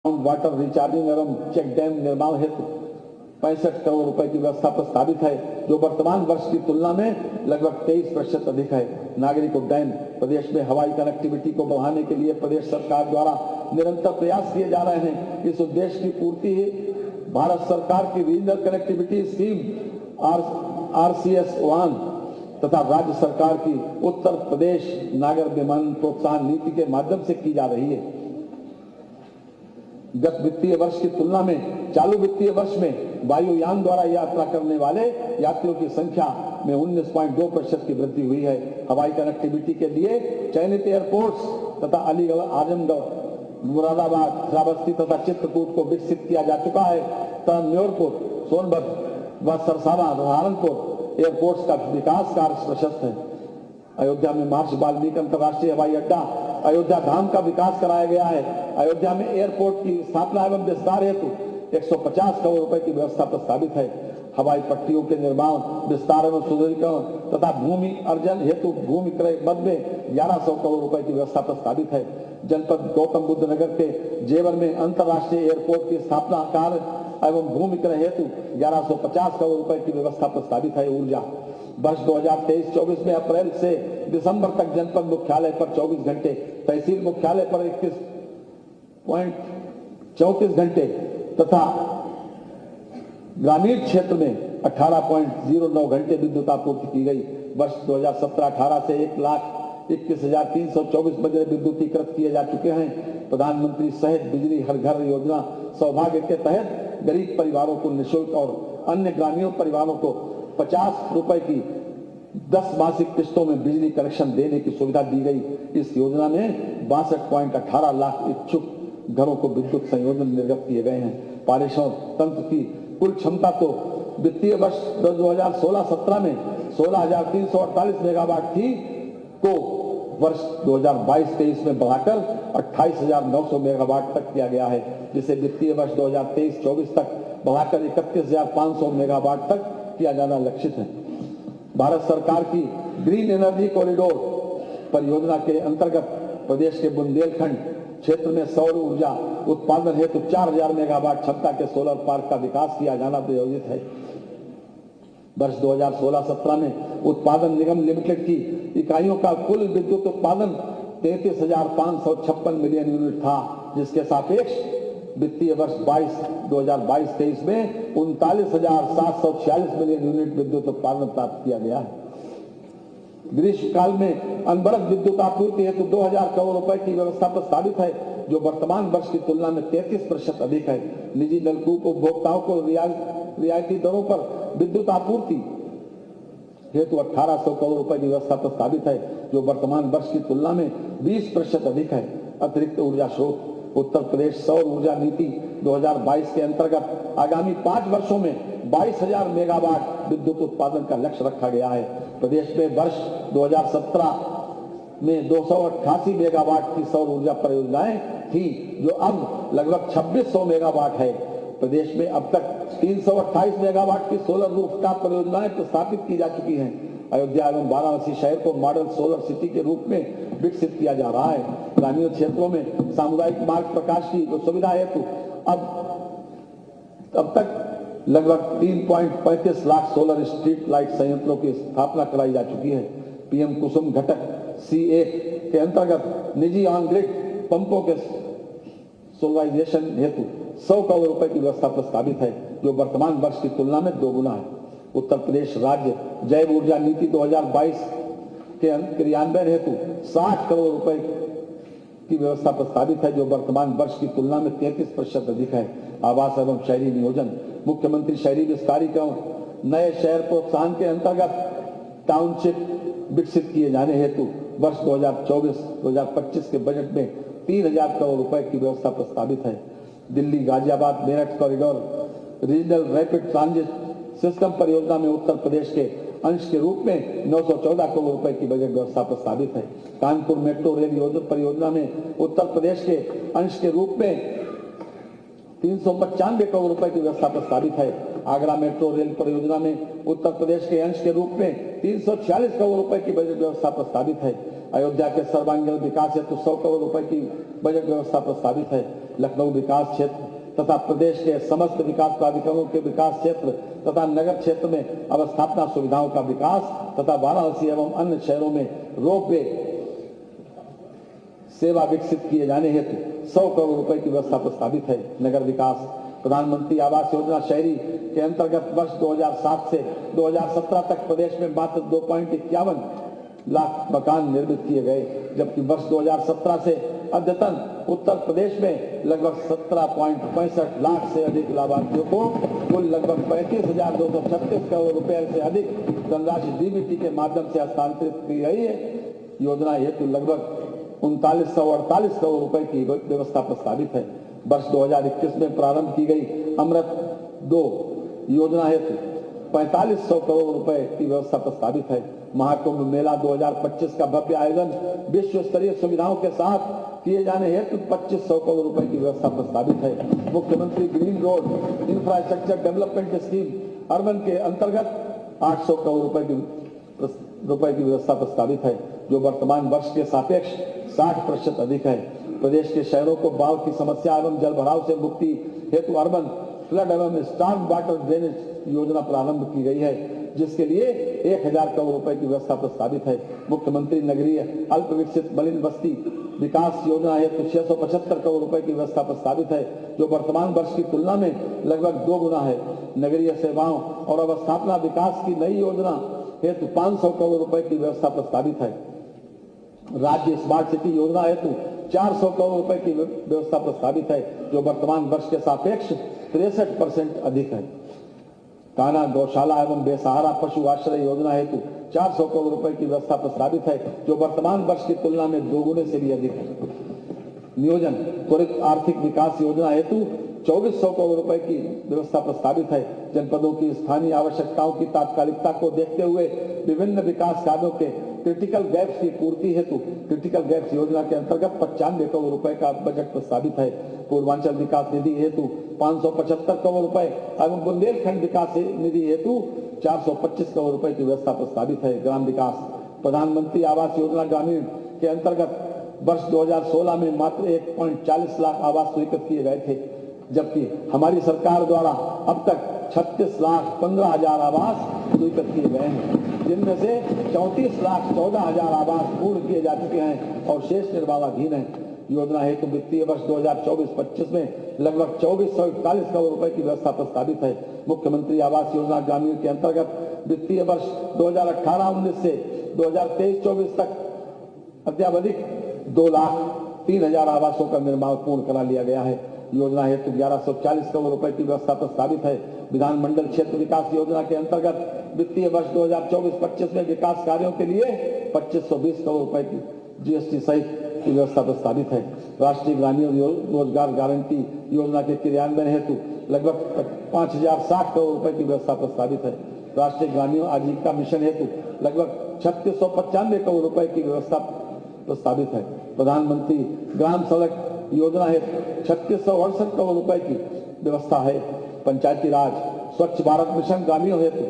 Water recharging एवं check dam निर्माण हेतु 65 करोड़ रुपए की व्यवस्था प्रस्तावित है, जो वर्तमान वर्ष की तुलना में लगभग 23% अधिक है। नागरिक उड्डयन, प्रदेश में हवाई कनेक्टिविटी को बढ़ाने के लिए प्रदेश सरकार द्वारा निरंतर प्रयास किए जा रहे हैं। इस उद्देश्य की पूर्ति भारत सरकार की रीजनल कनेक्टिविटी स्कीम RCS-1 तथा राज्य सरकार की उत्तर प्रदेश नागर विमानन प्रोत्साहन नीति के माध्यम से की जा रही है। गत वित्तीय वर्ष की तुलना में चालू वित्तीय वर्ष में वायुयान द्वारा यात्रा करने वाले यात्रियों की संख्या में 19.2% की वृद्धि हुई है। हवाई कनेक्टिविटी के लिए चयनित एयरपोर्ट्स तथा अलीगढ़, आजमगढ़, मुरादाबाद, श्रावस्ती तथा चित्रकूट को विकसित किया जा चुका है तथा न्योरपुर, सोनभद्र व सरसावा, सहारनपुर एयरपोर्ट्स का विकास कार्य प्रशस्त है। अयोध्या में महर्षि वाल्मीकि अंतर्राष्ट्रीय हवाई अड्डा, अयोध्या धाम का विकास कराया गया है। अयोध्या में एयरपोर्ट की स्थापना एवं विस्तार हेतु 150 करोड़ रुपए की व्यवस्था प्रस्तावित है। हवाई पट्टियों के निर्माण, विस्तार एवं सुदृढ़ीकरण तथा भूमि अर्जन हेतु भूमि क्रय मद में 1100 करोड़ रुपए की व्यवस्था प्रस्तावित है। जनपद गौतम बुद्ध नगर के जेवर में अंतर्राष्ट्रीय एयरपोर्ट की स्थापना कार्य एवं भूमि क्रय हेतु 1150 करोड़ रुपए की व्यवस्था प्रस्तावित है। ऊर्जा, वर्ष 2023-24 में अप्रैल से दिसंबर तक जनपद मुख्यालय पर 24 घंटे, तहसील मुख्यालय पर 21.34 घंटे तथा ग्रामीण क्षेत्र में 18.09 घंटे विद्युत आपूर्ति की गई। वर्ष 2017-18 से 1,21,324 बजरे विद्युतीकृत किए जा चुके हैं। प्रधानमंत्री सहज बिजली हर घर योजना सौभाग्य के तहत गरीब परिवारों को निःशुल्क और अन्य ग्रामीण परिवारों को 50 रुपए की 10 मासिक किस्तों में बिजली कनेक्शन देने की सुविधा दी गई। इस योजना में 62.18 लाख इच्छुक घरों को विद्युत संयोजन निर्गत किए गए हैं। पारेषण तंत्र की कुल क्षमता तो वित्तीय वर्ष 2016-17 में 16,348 मेगावाट थी, को वर्ष 2022-23 में बढ़ाकर 28,900 मेगावाट तक किया गया है, जिसे वित्तीय वर्ष 2023-24 तक बढ़ाकर 31,500 मेगावाट तक किया जाना लक्षित है। भारत सरकार की ग्रीन एनर्जी कॉरिडोर परियोजना के अंतर्गत प्रदेश के बुंदेलखंड क्षेत्र में सौर ऊर्जा उत्पादन हेतु 4,000 मेगावाट क्षमता के सोलर पार्क का विकास किया जाना प्रयोजित है। वर्ष 2016-17 में उत्पादन निगम लिमिटेड की इकाइयों का कुल विद्युत उत्पादन 33,556 मिलियन यूनिट था, जिसके सापेक्ष वित्तीय वर्ष 2022-23 में 39,746 मिलियन यूनिट विद्युत उत्पादन प्राप्त किया गया है। ग्रीष्मकाल में अनवरत विद्युत आपूर्ति हेतु 2,000 करोड़ रुपए की व्यवस्था प्रस्तावित है, जो वर्तमान वर्ष की तुलना में 33% अधिक है। निजी नलकूप उपभोक्ताओं को रियायती दरों पर विद्युत आपूर्ति हेतु 1,800 करोड़ रुपए की व्यवस्था प्रस्तावित है, जो वर्तमान वर्ष की तुलना में 20% अधिक है। अतिरिक्त ऊर्जा स्रोत, उत्तर प्रदेश सौर ऊर्जा नीति 2022 के अंतर्गत आगामी 5 वर्षों में 22,000 मेगावाट विद्युत उत्पादन का लक्ष्य रखा गया है। प्रदेश में वर्ष 2017 में 288 मेगावाट की सौर ऊर्जा परियोजनाएं थी, जो अब लगभग 2600 मेगावाट है। प्रदेश में अब तक 328 मेगावाट की सोलर रूफटॉप परियोजनाएं प्रस्तावित की जा चुकी हैं। अयोध्या एवं वाराणसी शहर को मॉडल सोलर सिटी के रूप में विकसित किया जा रहा है। ग्रामीण क्षेत्रों में सामुदायिक मार्ग प्रकाश की सुविधा हेतु अब तक लगभग 3.35 लाख सोलर स्ट्रीट लाइट संयंत्रों की स्थापना कराई जा चुकी है। पीएम कुसुम घटक C1 के अंतर्गत निजी ऑन ग्रिड पंपों के सोलराइजेशन हेतु 100 करोड़ रुपए की व्यवस्था प्रस्तावित है, जो वर्तमान वर्ष की तुलना में 2 गुना है। उत्तर प्रदेश राज्य जैव ऊर्जा नीति 2022 के क्रियान्वयन हेतु 60 करोड़ रुपए की व्यवस्था प्रस्तावित है, जो वर्तमान वर्ष की तुलना में 33% अधिक है। आवास एवं शहरी नियोजन, मुख्यमंत्री शहरी विस्तारीकरण नए शहर प्रोत्साहन के अंतर्गत टाउनशिप विकसित किए जाने हेतु वर्ष 2024-2025 के बजट में 3,000 करोड़ रुपए की व्यवस्था प्रस्तावित है। Delhi Ghaziabad Meerut corridor regional rapid transit system परियोजना में उत्तर प्रदेश के अंश के रूप में 914 करोड़ रुपए की बजट व्यवस्था प्रस्तावित है। कानपुर मेट्रो रेल परियोजना में उत्तर प्रदेश के अंश के रूप में 395 करोड़ रुपए की व्यवस्था प्रस्तावित है। आगरा मेट्रो रेल परियोजना में उत्तर प्रदेश के अंश के रूप में 346 करोड़ रुपए की बजट व्यवस्था प्रस्तावित है। अयोध्या के सर्वांगीण विकास हेतु 100 करोड़ रुपए की बजट व्यवस्था प्रस्तावित है। लखनऊ विकास क्षेत्र तथा प्रदेश के समस्त विकास प्राधिकरणों के विकास क्षेत्र तथा नगर क्षेत्र में अवस्थापना सुविधाओं का विकास तथा वाराणसी एवं अन्य शहरों में रोपवे सेवा विकसित किए जाने हेतु 100 करोड़ रुपए की व्यवस्था प्रस्तावित है। नगर विकास प्रधानमंत्री आवास योजना शहरी के अंतर्गत वर्ष 2007 से 2017 तक प्रदेश में मात्र 2.51 लाख मकान निर्मित किए गए, जबकि वर्ष 2017 से अद्यतन उत्तर प्रदेश में लगभग 17.65 लाख से अधिक लाभार्थियों को कुल लगभग 35,236 करोड़ रुपए से अधिक धनराशि डीबीटी के माध्यम से हस्तांतरित की गई है। योजना हेतु लगभग 3948 करोड़ रुपए की व्यवस्था प्रस्तावित है। वर्ष 2021 में प्रारंभ की गई अमृत 2 योजना हेतु 4500 करोड़ रुपए की व्यवस्था प्रस्तावित है। महाकुंभ मेला 2025 का भव्य आयोजन विश्व स्तरीय सुविधाओं के साथ किए जाने हेतु 2500 करोड़ रुपए की व्यवस्था प्रस्तावित है। मुख्यमंत्री green road infrastructure development scheme urban के अंतर्गत 800 करोड़ रुपए की व्यवस्था प्रस्तावित है, जो वर्तमान वर्ष के सापेक्ष 60% अधिक है। प्रदेश के शहरों को बाढ़ की समस्या एवं जल भराव से मुक्ति हेतु अर्बन फ्लड एवं स्टॉर्म वाटर ड्रेनेज योजना प्रारंभ की गई है, जिसके लिए 1000 करोड़ रुपए की व्यवस्था प्रस्तावित है। मुख्यमंत्री नगरीय अल्प विकसित मलिन बस्ती विकास योजना हेतु 675 करोड़ रुपए की व्यवस्था प्रस्तावित है, जो वर्तमान वर्ष की तुलना में लगभग 2 गुना है। नगरीय सेवाओं और अवस्थापना विकास की नई योजना हेतु 500 करोड़ रुपए की व्यवस्था प्रस्तावित है। राज्य स्मार्ट सिटी योजना हेतु 400 करोड़ रुपए की व्यवस्था प्रस्तावित है, जो वर्तमान वर्ष के सापेक्ष 63% अधिक है। कान्हा गौशाला एवं बेसहारा पशु आश्रय योजना हेतु 400 करोड़ रुपए की व्यवस्था प्रस्तावित है, जो वर्तमान वर्ष की तुलना में 2 गुने से भी अधिक है। नियोजन त्वरित आर्थिक विकास योजना हेतु 2400 करोड़ रुपए की व्यवस्था प्रस्तावित है। जनपदों की स्थानीय आवश्यकताओं की तात्कालिकता को देखते हुए विभिन्न विकास कार्यों के क्रिटिकल गैप्स की पूर्ति हेतु क्रिटिकल गैप्स योजना के अंतर्गत 95 करोड़ रुपए का बजट प्रस्तावित है। पूर्वांचल विकास निधि हेतु 575 करोड़ रुपए एवं बुंदेलखंड विकास निधि हेतु 425 करोड़ रुपए की व्यवस्था प्रस्तावित है। ग्राम विकास प्रधानमंत्री आवास योजना ग्रामीण के अंतर्गत वर्ष 2016 में मात्र 1.40 लाख आवास स्वीकृत किए गए थे, जबकि हमारी सरकार द्वारा अब तक 36,15,000 आवास स्वीकृत किए गए हैं, जिनमें से 34,14,000 आवास पूर्ण किए जा चुके हैं और शेष निर्माणाधीन हैं। योजना हेतु वित्तीय वर्ष 2024-25 में लगभग 2441 करोड़ रुपए की व्यवस्था प्रस्तावित है। मुख्यमंत्री आवास योजना ग्रामीण के अंतर्गत वित्तीय वर्ष 2018-19 से 2023-24 तक अत्यावधिक 2,03,000 आवासों का निर्माण पूर्ण करा लिया गया है। योजना हेतु 1140 करोड़ रुपए की व्यवस्था प्रस्तावित है। विधानमंडल क्षेत्र विकास योजना के अंतर्गत वित्तीय वर्ष 2024-25 में विकास कार्यों के लिए 2520 करोड़ रुपए की जीएसटी सहित की व्यवस्था प्रस्तावित है। राष्ट्रीय ग्रामीण रोजगार गारंटी योजना के क्रियान्वयन हेतु लगभग 5060 करोड़ रुपए की व्यवस्था प्रस्तावित है। राष्ट्रीय ग्रामीण आजीविका मिशन हेतु लगभग 3695 करोड़ रुपए की व्यवस्था प्रस्तावित है। प्रधानमंत्री ग्राम सड़क योजना हेतु 3668 करोड़ रुपए की व्यवस्था है। पंचायती राज स्वच्छ भारत मिशन ग्रामीण हेतु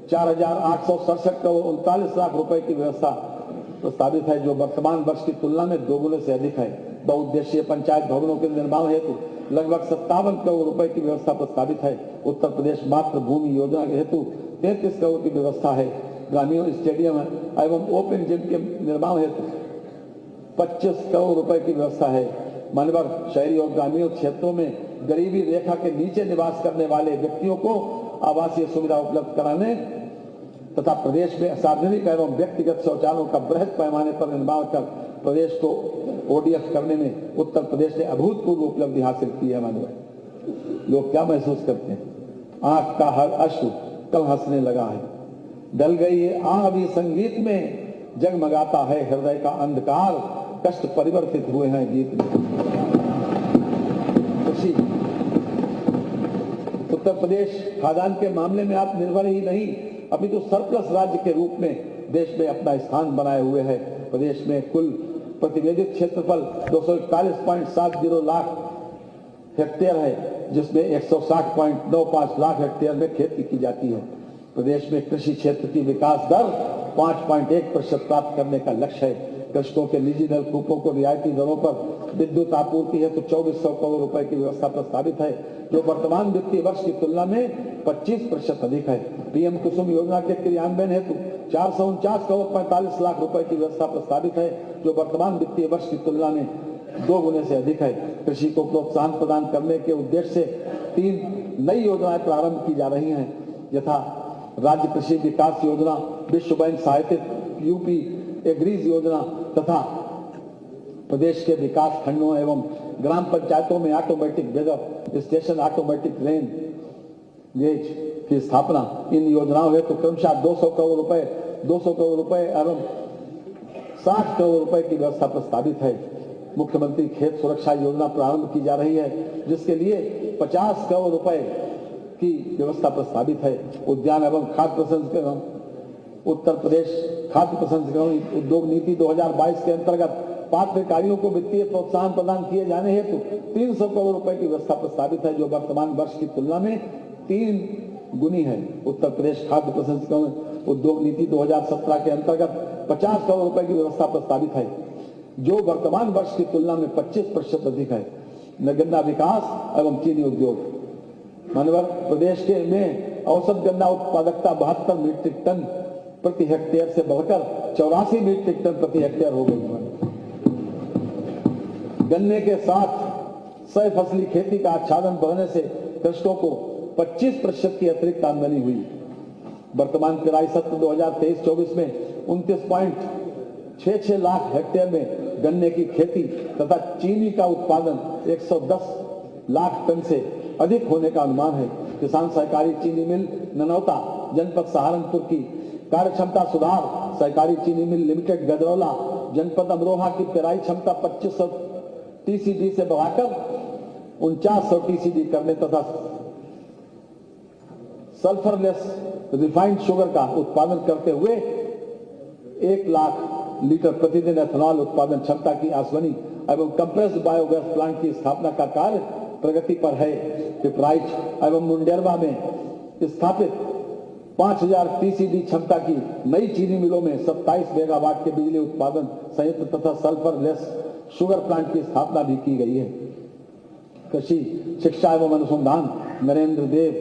4867 करोड़ 39 लाख रुपए की व्यवस्था प्रस्तावित है, जो वर्तमान वर्ष की तुलना में 2 गुने से अधिक है। बहुउद्देशीय पंचायत भवनों के निर्माण हेतु लगभग 57 करोड़ रुपए की व्यवस्था प्रस्तावित है। उत्तर प्रदेश मातृभूमि योजना हेतु 33 करोड़ की व्यवस्था है। ग्रामीण स्टेडियम एवं ओपन जिम के निर्माण हेतु 25 करोड़ रुपए की व्यवस्था है। मनवर शहरी और ग्रामीण क्षेत्रों में गरीबी रेखा के नीचे निवास करने वाले व्यक्तियों को आवासीय सुविधा उपलब्ध कराने तथा प्रदेश में सार्वजनिक एवं व्यक्तिगत शौचालयों का बृहद पैमाने पर निर्माण कर प्रदेश को ओडीएफ करने में उत्तर प्रदेश ने अभूतपूर्व उपलब्धि हासिल की है। मानव लोग क्या महसूस करते हैं? आंख का हर अश्रु कल हंसने लगा है, डल गई है आह भी संगीत में, जगमगाता है हृदय का अंधकार, कष्ट परिवर्तित हुए हैं गीत में। खुशी उत्तर प्रदेश खाद्यान्न के मामले में आत्मनिर्भर ही नहीं अभी तो सरप्लस राज्य के रूप में देश में अपना स्थान बनाए हुए है। प्रदेश में कुल प्रतिवेदित क्षेत्रफल 241.70 लाख हेक्टेयर है, जिसमें 160.95 लाख हेक्टेयर में खेती की जाती है। प्रदेश में कृषि क्षेत्र की विकास दर 5.1% प्राप्त करने का लक्ष्य है। कृषकों के निजी नलकूपों को रियायती दरों पर विद्युत आपूर्ति है तो 2400 करोड़ रुपए की व्यवस्था प्रस्तावित है, जो वर्तमान वित्तीय वर्ष की तुलना में 25% अधिक है। पीएम कुसुम योजना के क्रियान्वयन हेतु 449 करोड़ 45 लाख रुपए की व्यवस्था प्रस्तावित है, जो वर्तमान वित्तीय वर्ष की तुलना में 2 गुने से अधिक है। कृषि को प्रोत्साहन प्रदान करने के उद्देश्य से 3 नई योजनाएं प्रारंभ की जा रही हैं, यथा राज्य कृषि विकास योजना, विश्व बैंक सहायतित यूपी एग्रीज योजना तथा प्रदेश के विकास खंडों एवं ग्राम पंचायतों में automatic weather station, automatic rain gauge की स्थापना। इन योजनाओं हेतु क्रमशः 200 करोड़ रुपए एवं 60 करोड़ रुपए की व्यवस्था प्रस्तावित है। मुख्यमंत्री खेत सुरक्षा योजना प्रारंभ की जा रही है, जिसके लिए 50 करोड़ रुपए की व्यवस्था प्रस्तावित है। उद्यान एवं खाद्य प्रसंस्करण, उत्तर प्रदेश खाद्य प्रसंस्करण उद्योग नीति 2022 के अंतर्गत पात्र इकाइयों को वित्तीय प्रोत्साहन प्रदान किए जाने हेतु 300 करोड़ रुपए की व्यवस्था प्रस्तावित है, जो वर्तमान वर्ष की तुलना में 3 गुनी है। उत्तर प्रदेश खाद्य प्रसंस्करण उद्योग नीति 2017 के अंतर्गत 50 करोड़ रुपए की व्यवस्था प्रस्तावित है, जो वर्तमान वर्ष की तुलना में 25% अधिक है। गन्ना विकास एवं चीनी उद्योग, मानवर प्रदेश के में औसत गन्ना उत्पादकता 72 मीट्रिक टन प्रति हेक्टेयर से बढ़कर 84 मीट्रिक टन प्रति हेक्टेयर हो गई है। गन्ने के साथ सह फसली खेती का आच्छादन बढ़ने से कृषकों को 25% की अतिरिक्त आमदनी हुई। वर्तमान पेराई सत्र 2023-24 में 29.66 लाख हेक्टेयर में गन्ने की खेती तथा चीनी का उत्पादन 110 लाख टन से अधिक होने का अनुमान है। किसान सहकारी चीनी मिल ननौता जनपद सहारनपुर की कार्य क्षमता सुधार, सहकारी चीनी मिल लिमिटेड गजरौला जनपद अमरोहा की पेराई क्षमता 2500 टीसीडी से बढ़ाकर 4900 टीसीडी करने तथा सल्फरलेस रिफाइंड शुगर का उत्पादन करते हुए 1 लाख लीटर प्रतिदिन एथेनॉल उत्पादन क्षमता की आसवनी एवं कंप्रेस्ड बायोगैस प्लांट की स्थापना का कार्य प्रगति पर है। पिपराइच एवं मुंडेरवा में स्थापित 5000 टीसीडी क्षमता की नई चीनी मिलों में 27 मेगावाट के बिजली उत्पादन संयंत्र तथा सल्फरलेस शुगर प्लांट की स्थापना भी की गई है। कृषि शिक्षा एवं अनुसंधान नरेंद्र देव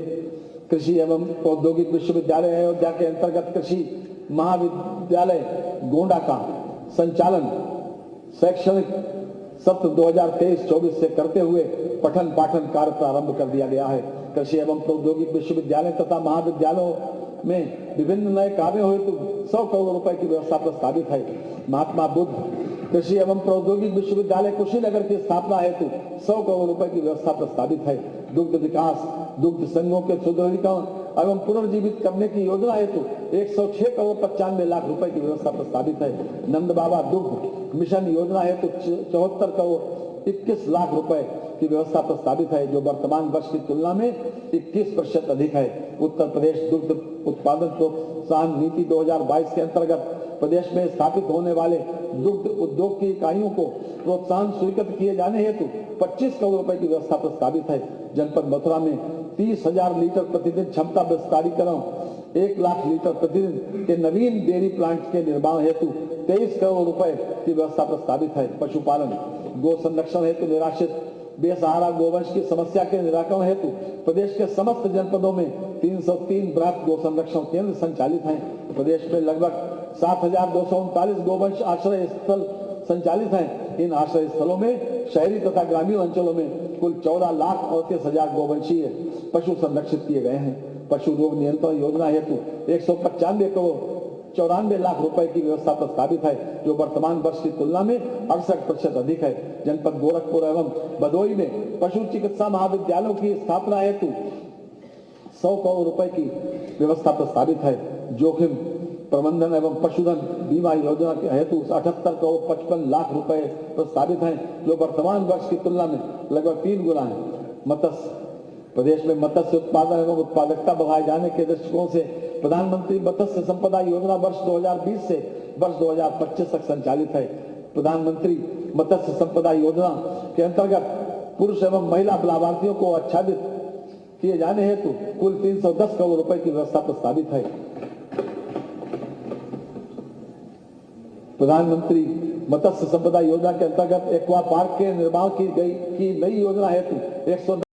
कृषि एवं औद्योगिक विश्वविद्यालय अयोध्या के अंतर्गत कृषि महाविद्यालय गोंडा का संचालन शैक्षणिक सत्र 2023-24 से करते हुए पठन पाठन कार्य प्रारंभ कर दिया गया है। कृषि एवं प्रौद्योगिक विश्वविद्यालय तथा महाविद्यालयों में विभिन्न नए कार्यों हेतु 100 करोड़ रुपए की व्यवस्था प्रस्तावित है। महात्मा बुद्ध कृषि एवं प्रौद्योगिक विश्वविद्यालय कुशीनगर की स्थापना हेतु 100 करोड़ रुपए की व्यवस्था प्रस्तावित है। दुग्ध विकास, दुग्ध संघों के सुदृढ़ीकरण एवं पुनर्जीवित करने की योजना हेतु 106 करोड़ 95 लाख रुपए की व्यवस्था प्रस्तावित है। नंद बाबा दुग्ध मिशन योजना हेतु 74 करोड़ 21 लाख रुपए की व्यवस्था प्रस्तावित है, जो वर्तमान वर्ष की तुलना में 21% अधिक है। उत्तर प्रदेश दुग्ध उत्पादन प्रोत्साहन नीति 2022 के अंतर्गत प्रदेश में स्थापित होने वाले दुग्ध उद्योग की इकाइयों को प्रोत्साहन स्वीकृत किए जाने हेतु 25 करोड़ रुपए की व्यवस्था प्रस्तावित है। जनपद मथुरा में 30,000 लीटर प्रतिदिन क्षमता विस्तारीकरण, 1 लाख लीटर प्रतिदिन के नवीन डेयरी प्लांट के निर्माण हेतु 23 करोड़ रुपए की व्यवस्था प्रस्तावित है। पशुपालन, गो संरक्षण हेतु निराश्रित बेसहारा गोवंश की समस्या के निराकरण हेतु प्रदेश के समस्त जनपदों में 303 बृहद गो संरक्षण केंद्र संचालित हैं। प्रदेश में लगभग 7,239 गोवंश आश्रय स्थल संचालित हैं। इन आश्रय स्थलों में शहरी तथा ग्रामीण अंचलों में कुल 14,38,000 गोवंशीय पशु संरक्षित किए गए हैं। पशु रोग नियंत्रण योजना हेतु 195 करोड़ 94 लाख रुपए की व्यवस्था प्रस्तावित है, जो वर्तमान वर्ष की तुलना में 68% अधिक है। जनपद गोरखपुर एवं भदोई में पशु चिकित्सा महाविद्यालयों की स्थापना हेतु 100 करोड़ रुपए की व्यवस्था प्रस्तावित है। जोखिम प्रबंधन एवं पशुधन बीमा योजना के हेतु 78 करोड़ 55 लाख रुपए प्रस्तावित हैं, जो वर्तमान वर्ष की तुलना में लगभग 3 गुना है। मत्स्य प्रदेश में मत्स्य उत्पादन एवं उत्पादकता बढ़ाए जाने के दृष्टिकोण से प्रधानमंत्री मत्स्य संपदा योजना वर्ष 2020 से वर्ष 2025 तक संचालित है। प्रधानमंत्री मत्स्य संपदा योजना के अंतर्गत पुरुष एवं महिला लाभार्थियों को आच्छादित किए जाने हेतु कुल 310 करोड़ रुपए की व्यवस्था प्रस्तावित है। प्रधानमंत्री मत्स्य संपदा योजना के अंतर्गत एक्वा पार्क के निर्माण की नई योजना हेतु 109